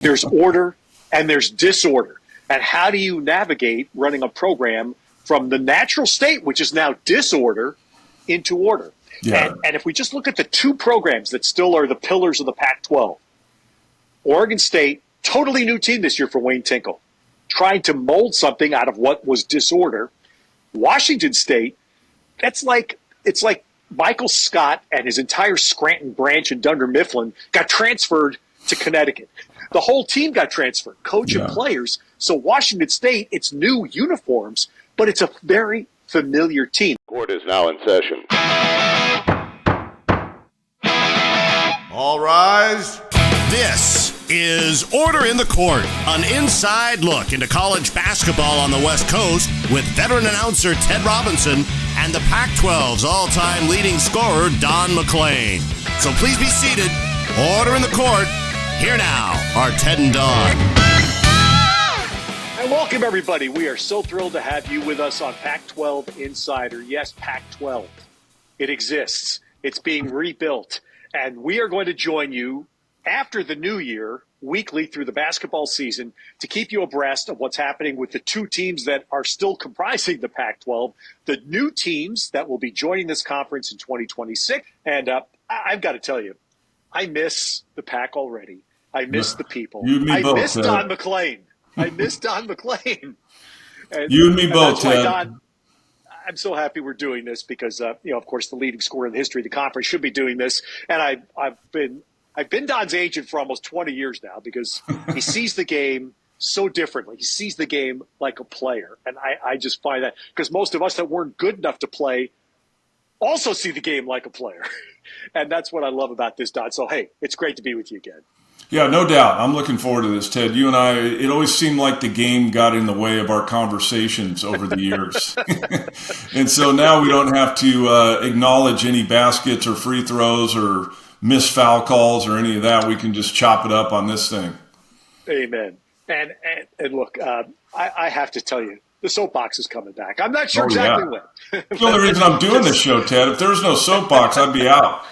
There's order and there's disorder. And how do you navigate running a program from the natural state, which is now disorder, into order? Yeah. And if we just look at the two programs that still are the pillars of the Pac-12, Oregon State, totally new team this year for Wayne Tinkle, trying to mold something out of what was disorder. Washington State, it's like Michael Scott and his entire Scranton branch in Dunder Mifflin got transferred to Connecticut. The whole team got transferred, coach and players. So Washington State, it's new uniforms, but it's a very familiar team. Court is now in session. All rise. This is Order in the Court, an inside look into college basketball on the West Coast with veteran announcer Ted Robinson and the Pac-12's all-time leading scorer Don MacLean. So please be seated. Order in the Court. Here now are Ted and Don. And welcome, everybody. We are so thrilled to have you with us on Pac-12 Insider. Yes, Pac-12. It exists. It's being rebuilt. And we are going to join you after the new year, weekly through the basketball season, to keep you abreast of what's happening with the two teams that are still comprising the Pac-12, the new teams that will be joining this conference in 2026. And I've got to tell you, I miss the Pac already. I miss the people. You and me both, miss Ted. Don MacLean. I miss Don MacLean. You and me both, Ted. Don, I'm so happy we're doing this because, of course, the leading scorer in the history of the conference should be doing this. And I've been Don's agent for almost 20 years now because he sees the game so differently. He sees the game like a player. And I just find that because most of us that weren't good enough to play also see the game like a player. And that's what I love about this, Don. So, hey, it's great to be with you again. Yeah, no doubt. I'm looking forward to this, Ted. You and I, it always seemed like the game got in the way of our conversations over the years. And so now we don't have to acknowledge any baskets or free throws or missed foul calls or any of that. We can just chop it up on this thing. Amen. And look, I have to tell you, the soapbox is coming back. I'm not sure exactly when. That's the only reason I'm doing this show, Ted. If there was no soapbox, I'd be out.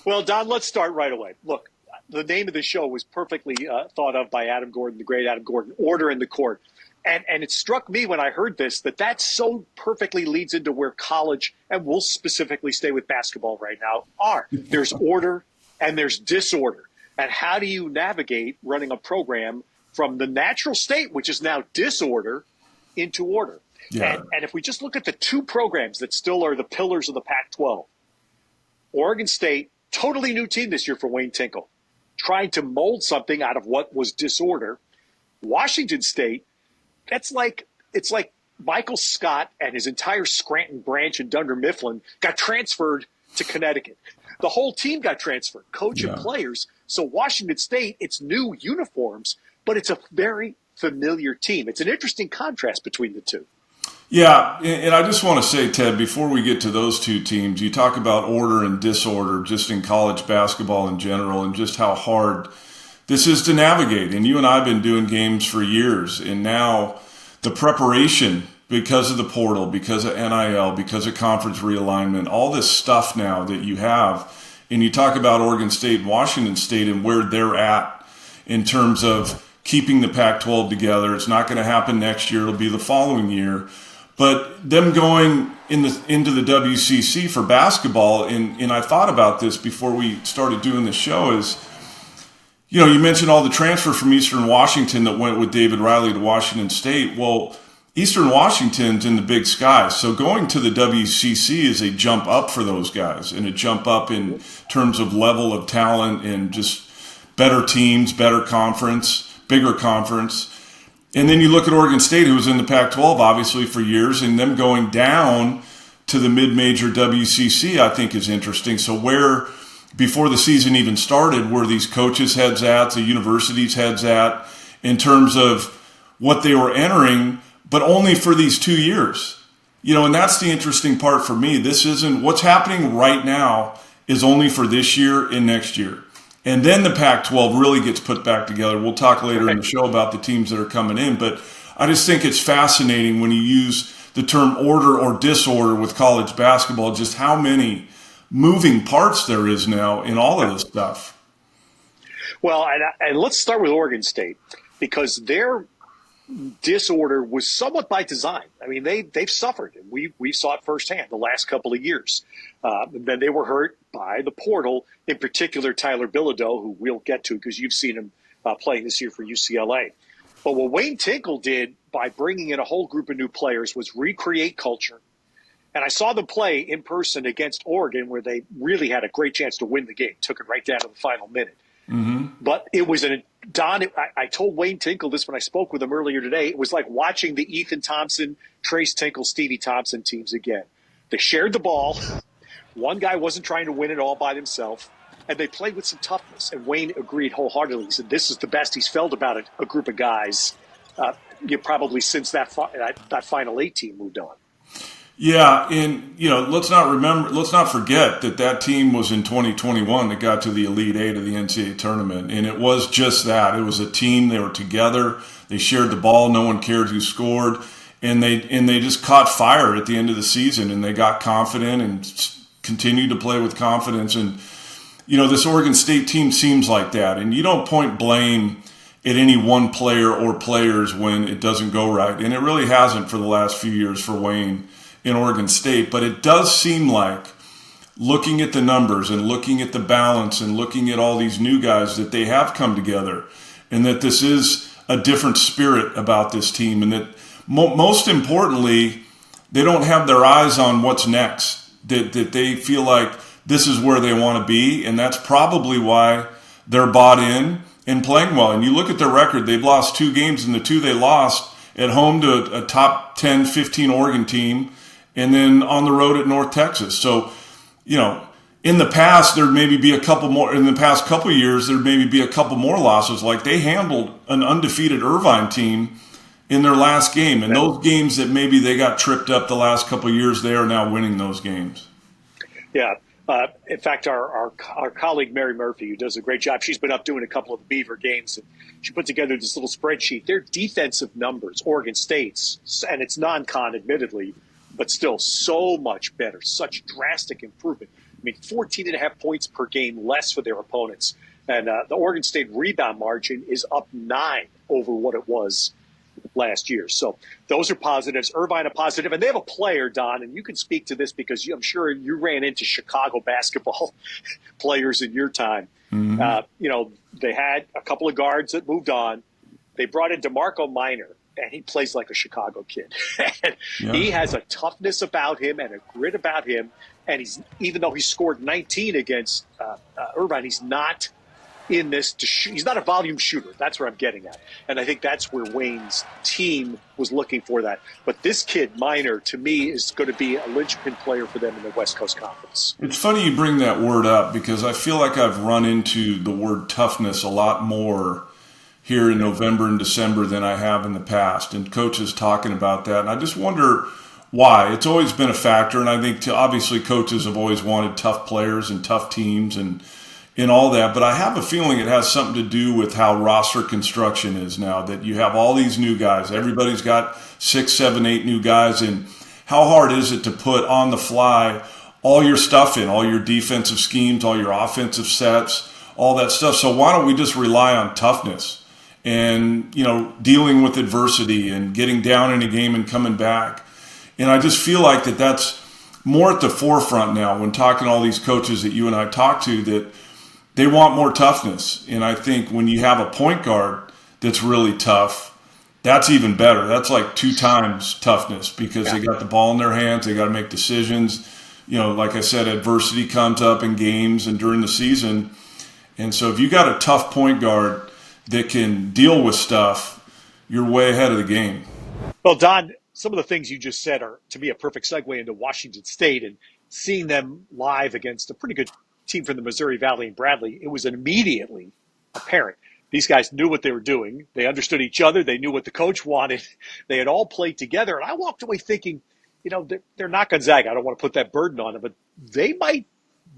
Well, Don, let's start right away. Look, the name of the show was perfectly thought of by Adam Gordon, the great Adam Gordon, Order in the Court. And it struck me when I heard this that so perfectly leads into where college, and we'll specifically stay with basketball right now, are. There's order and there's disorder. And how do you navigate running a program from the natural state, which is now disorder, into order? Yeah. And if we just look at the two programs that still are the pillars of the Pac-12, Oregon State, totally new team this year for Wayne Tinkle, trying to mold something out of what was disorder. Washington State, it's like Michael Scott and his entire Scranton branch in Dunder Mifflin got transferred to Connecticut. The whole team got transferred, coach and players. So Washington State, it's new uniforms, but it's a very familiar team. It's an interesting contrast between the two. Yeah, and I just want to say, Ted, before we get to those two teams, you talk about order and disorder just in college basketball in general and just how hard this is to navigate. And you and I have been doing games for years, and now the preparation because of the portal, because of NIL, because of conference realignment, all this stuff now that you have, and you talk about Oregon State and Washington State and where they're at in terms of keeping the Pac-12 together. It's not going to happen next year. It'll be the following year. But them going into the WCC for basketball, and I thought about this before we started doing the show, is, you mentioned all the transfer from Eastern Washington that went with David Riley to Washington State. Well, Eastern Washington's in the Big Sky, so going to the WCC is a jump up for those guys, and a jump up in terms of level of talent and just better teams, better conference, bigger conference. And then you look at Oregon State, who was in the Pac-12, obviously, for years, and them going down to the mid-major WCC, I think, is interesting. So where, before the season even started, were these coaches' heads at, the universities' heads at, in terms of what they were entering, but only for these 2 years? And that's the interesting part for me. This isn't, what's happening right now is only for this year and next year. And then the Pac-12 really gets put back together. We'll talk later in the show about the teams that are coming in. But I just think it's fascinating when you use the term order or disorder with college basketball, just how many moving parts there is now in all of this stuff. Well, and let's start with Oregon State, because their disorder was somewhat by design. I mean, they've suffered, and we saw it firsthand the last couple of years. Then they were hurt by the portal, in particular Tyler Bilodeau, who we'll get to because you've seen him playing this year for UCLA. But what Wayne Tinkle did by bringing in a whole group of new players was recreate culture. And I saw them play in person against Oregon, where they really had a great chance to win the game, took it right down to the final minute. But it was I told Wayne Tinkle this when I spoke with him earlier today. It was like watching the Ethan Thompson, Trace Tinkle, Stevie Thompson teams again. They shared the ball. One guy wasn't trying to win it all by himself, and they played with some toughness. And Wayne agreed wholeheartedly. He said this is the best he's felt about it, a group of guys, probably since that Final Eight team moved on. Yeah, and let's not forget that team was in 2021 that got to the Elite Eight of the NCAA tournament, and it was just that. It was a team. They were together. They shared the ball. No one cared who scored, and they just caught fire at the end of the season, and they got confident and continued to play with confidence. And this Oregon State team seems like that, and you don't point blame at any one player or players when it doesn't go right, and it really hasn't for the last few years for Wayne in Oregon State. But it does seem like, looking at the numbers and looking at the balance and looking at all these new guys, that they have come together and that this is a different spirit about this team, and that most importantly, they don't have their eyes on what's next, that they feel like this is where they want to be, and that's probably why they're bought in and playing well. And you look at their record, they've lost 2 games, and the 2 they lost at home to a top 10, 15 Oregon team, and then on the road at North Texas. So, in the past, there'd maybe be a couple more. In the past couple of years, there'd maybe be a couple more losses. Like, they handled an undefeated Irvine team in their last game. And those games that maybe they got tripped up the last couple of years, they are now winning those games. Yeah. In fact, our colleague Mary Murphy, who does a great job, she's been up doing a couple of the Beaver games, and she put together this little spreadsheet. Their defensive numbers, Oregon State's, and it's non-con admittedly, but still so much better, such drastic improvement. I mean, 14.5 points per game less for their opponents. And the Oregon State rebound margin is up 9 over what it was last year. So those are positives. Irvine a positive. And they have a player, Don, and you can speak to this because I'm sure you ran into Chicago basketball players in your time. They had a couple of guards that moved on. They brought in DeMarco Minor, and he plays like a Chicago kid. He has a toughness about him and a grit about him. And even though he scored 19 against Irvine, he's not in this he's not a volume shooter. That's where I'm getting at. And I think that's where Wayne's team was looking for that. But this kid, Minor, to me, is going to be a linchpin player for them in the West Coast Conference. It's funny you bring that word up, because I feel like I've run into the word toughness a lot more here in November and December than I have in the past, and coaches talking about that. And I just wonder why. It's always been a factor, and I think obviously coaches have always wanted tough players and tough teams and all that, but I have a feeling it has something to do with how roster construction is now, that you have all these new guys. Everybody's got 6, 7, 8 new guys, and how hard is it to put on the fly all your stuff in, all your defensive schemes, all your offensive sets, all that stuff. So why don't we just rely on toughness and, dealing with adversity and getting down in a game and coming back? And I just feel like that's more at the forefront now when talking to all these coaches that you and I talk to, that they want more toughness. And I think when you have a point guard that's really tough, that's even better. That's like 2 times toughness, because they got the ball in their hands. They got to make decisions. Like I said, adversity comes up in games and during the season. And so if you got a tough point guard that can deal with stuff, you're way ahead of the game. Well, Don, some of the things you just said are, to me, a perfect segue into Washington State, and seeing them live against a pretty good team from the Missouri Valley and Bradley. It was immediately apparent. These guys knew what they were doing. They understood each other. They knew what the coach wanted. They had all played together. And I walked away thinking, they're not Gonzaga. I don't want to put that burden on them, but they might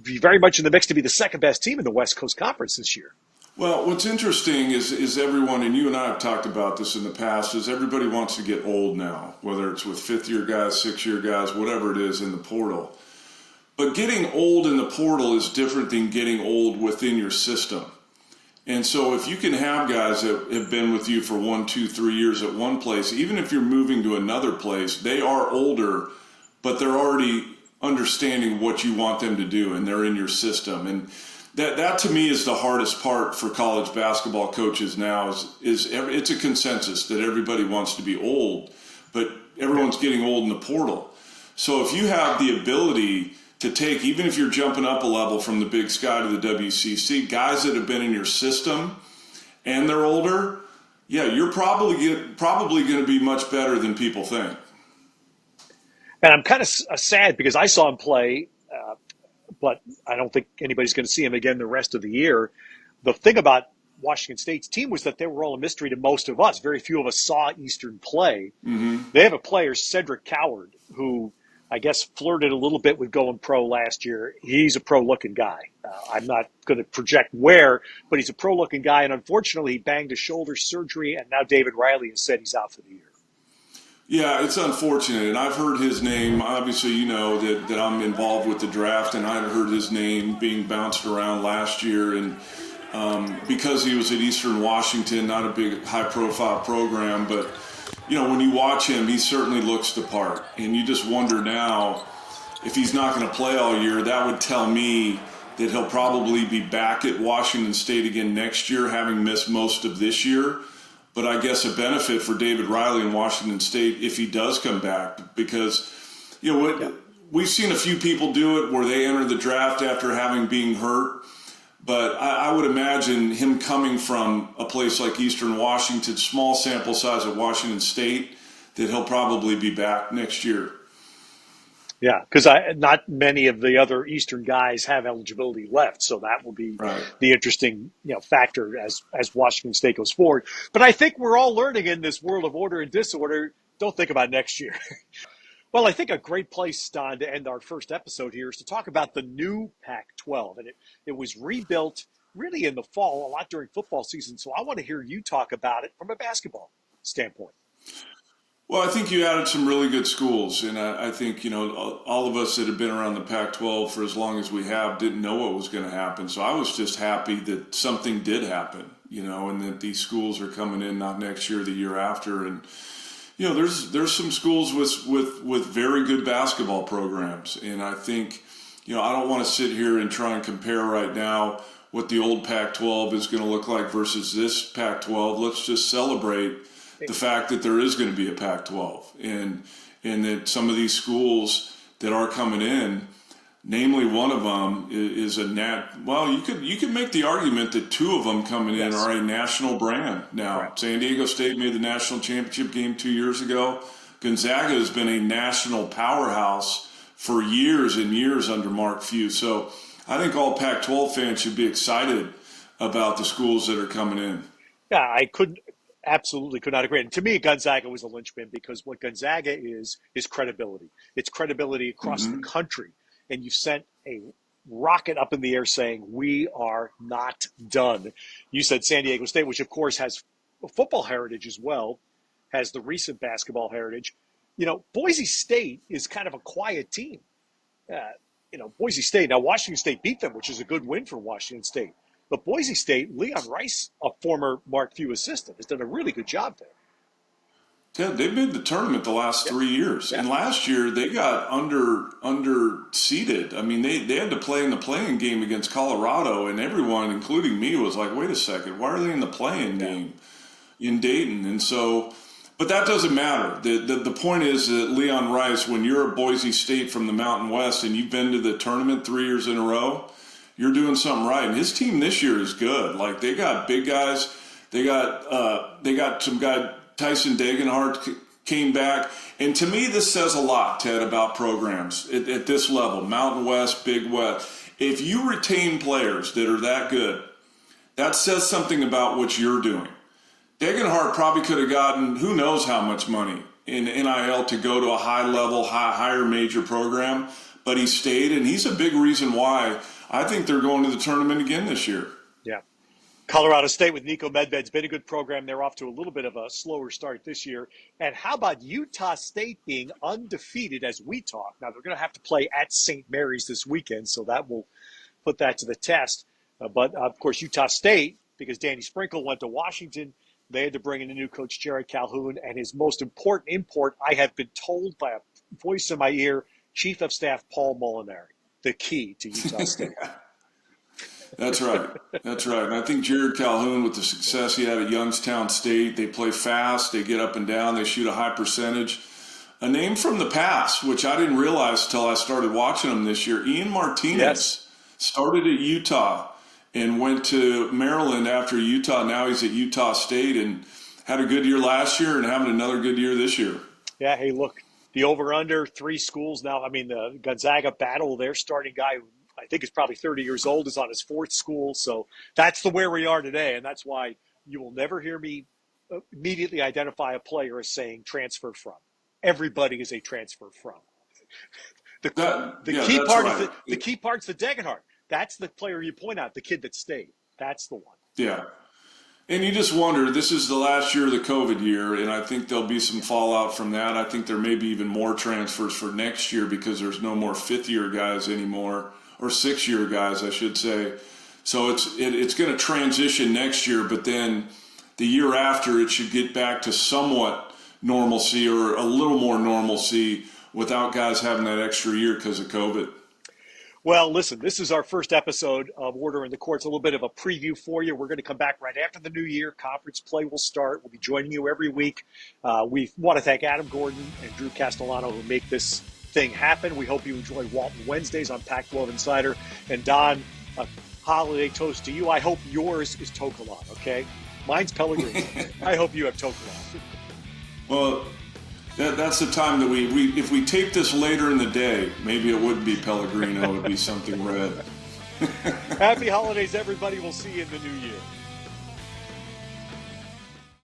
be very much in the mix to be the second best team in the West Coast Conference this year. Well, what's interesting is everyone, and you and I have talked about this in the past, is everybody wants to get old now, whether it's with 5th-year guys, 6-year guys, whatever it is in the portal. But getting old in the portal is different than getting old within your system. And so if you can have guys that have been with you for 1, 2, 3 years at one place, even if you're moving to another place, they are older, but they're already understanding what you want them to do, and they're in your system. And that to me is the hardest part for college basketball coaches now is it's a consensus that everybody wants to be old, but everyone's getting old in the portal. So if you have the ability to take, even if you're jumping up a level from the Big Sky to the WCC, guys that have been in your system and they're older, yeah, you're probably going to be much better than people think. And I'm kind of sad because I saw him play, but I don't think anybody's going to see him again the rest of the year. The thing about Washington State's team was that they were all a mystery to most of us. Very few of us saw Eastern play. Mm-hmm. They have a player, Cedric Coward, who I guess flirted a little bit with going pro last year. He's a pro-looking guy. I'm not going to project where, but he's a pro-looking guy. And unfortunately, he banged a shoulder surgery, and now David Riley has said he's out for the year. Yeah, it's unfortunate, and I've heard his name. Obviously, you know that I'm involved with the draft, and I've heard his name being bounced around last year. And because he was at Eastern Washington, not a big high-profile program, but you know, when you watch him, he certainly looks the part. And you just wonder now, if he's not going to play all year, that would tell me that he'll probably be back at Washington State again next year, having missed most of this year. But I guess a benefit for David Riley in Washington State if he does come back, because you know we've seen a few people do it where they enter the draft after having been hurt. But I would imagine him coming from a place like Eastern Washington, small sample size at Washington State, that he'll probably be back next year. Yeah, because not many of the other Eastern guys have eligibility left, so that will be the interesting factor as Washington State goes forward. But I think we're all learning in this world of order and disorder. Don't think about next year. Well, I think a great place, Don, to end our first episode here is to talk about the new Pac-12. And it was rebuilt really in the fall, a lot during football season. So I want to hear you talk about it from a basketball standpoint. Well, I think you added some really good schools. And I think, all of us that have been around the Pac-12 for as long as we have didn't know what was going to happen. So I was just happy that something did happen, and that these schools are coming in not next year, the year after. And there's some schools with very good basketball programs, and I think, I don't want to sit here and try and compare right now what the old Pac-12 is going to look like versus this Pac-12. Let's just celebrate the fact that there is going to be a Pac-12, and that some of these schools that are coming in, namely one of them is you could make the argument that two of them coming in are a national brand now. Right. San Diego State made the national championship game 2 years ago. Gonzaga has been a national powerhouse for years and years under Mark Few. So I think all Pac-12 fans should be excited about the schools that are coming in. Yeah, I absolutely could not agree. And to me, Gonzaga was a linchpin, because what Gonzaga is credibility. It's credibility across the country. And you sent a rocket up in the air saying, we are not done. You said San Diego State, which of course has a football heritage as well, has the recent basketball heritage. Boise State is kind of a quiet team. Boise State, now Washington State beat them, which is a good win for Washington State. But Boise State, Leon Rice, a former Mark Few assistant, has done a really good job there. Ted, they've made the tournament the last 3 years. And last year they got under seeded. I mean, they had to play in the play-in game against Colorado, and everyone, including me, was like, wait a second, why are they in the play-in game in Dayton? And so, but that doesn't matter. The point is that Leon Rice, when you're a Boise State from the Mountain West and you've been to the tournament 3 years in a row, you're doing something right. And his team this year is good. Like, they got big guys. They got some guy, Tyson Degenhardt came back. And to me, this says a lot, Ted, about programs at this level, Mountain West, Big West. If you retain players that are that good, that says something about what you're doing. Degenhardt probably could have gotten who knows how much money in NIL to go to a high-level, higher major program, but he stayed, and he's a big reason why I think they're going to the tournament again this year. Yeah. Colorado State with Nico Medved's been a good program. They're off to a little bit of a slower start this year. And how about Utah State being undefeated as we talk? Now, they're going to have to play at St. Mary's this weekend, so that will put that to the test. But, of course, Utah State because Danny Sprinkle went to Washington. They had to bring in a new coach, Jared Calhoun, and his most important import, I have been told by a voice in my ear, Chief of Staff Paul Molinari, the key to Utah State. That's right. That's right. And I think Jared Calhoun, with the success he had at Youngstown State, they play fast, they get up and down, they shoot a high percentage. A name from the past, which I didn't realize until I started watching them this year, Ian Martinez started at Utah and went to Maryland after Utah. Now he's at Utah State and had a good year last year and having another good year this year. Yeah, hey, look, the over-under, 3 schools now. I mean, the Gonzaga battle, their starting guy, who I think is probably 30 years old, is on his 4th school. So that's where we are today, and that's why you will never hear me immediately identify a player as saying transfer from. Everybody is a transfer from. The key part's the Degenhardt. That's the player you point out, the kid that stayed. That's the one. Yeah. And you just wonder, this is the last year of the COVID year, and I think there'll be some fallout from that. I think there may be even more transfers for next year because there's no more 5th-year guys anymore, or 6-year guys, I should say. So it's going to transition next year, but then the year after it should get back to somewhat normalcy or a little more normalcy without guys having that extra year because of COVID. Well, listen, this is our first episode of Order in the Court. It's a little bit of a preview for you. We're going to come back right after the new year. Conference play will start. We'll be joining you every week. We want to thank Adam Gordon and Drew Castellano who make this thing happen. We hope you enjoy Walton Wednesdays on Pac-12 Insider. And Don, a holiday toast to you. I hope yours is Tokalon, okay? Mine's Pellegrino. I hope you have Tokalon. Well, that's the time that we if we tape this later in the day, maybe it wouldn't be Pellegrino, it would be something red. Happy holidays, everybody. We'll see you in the new year.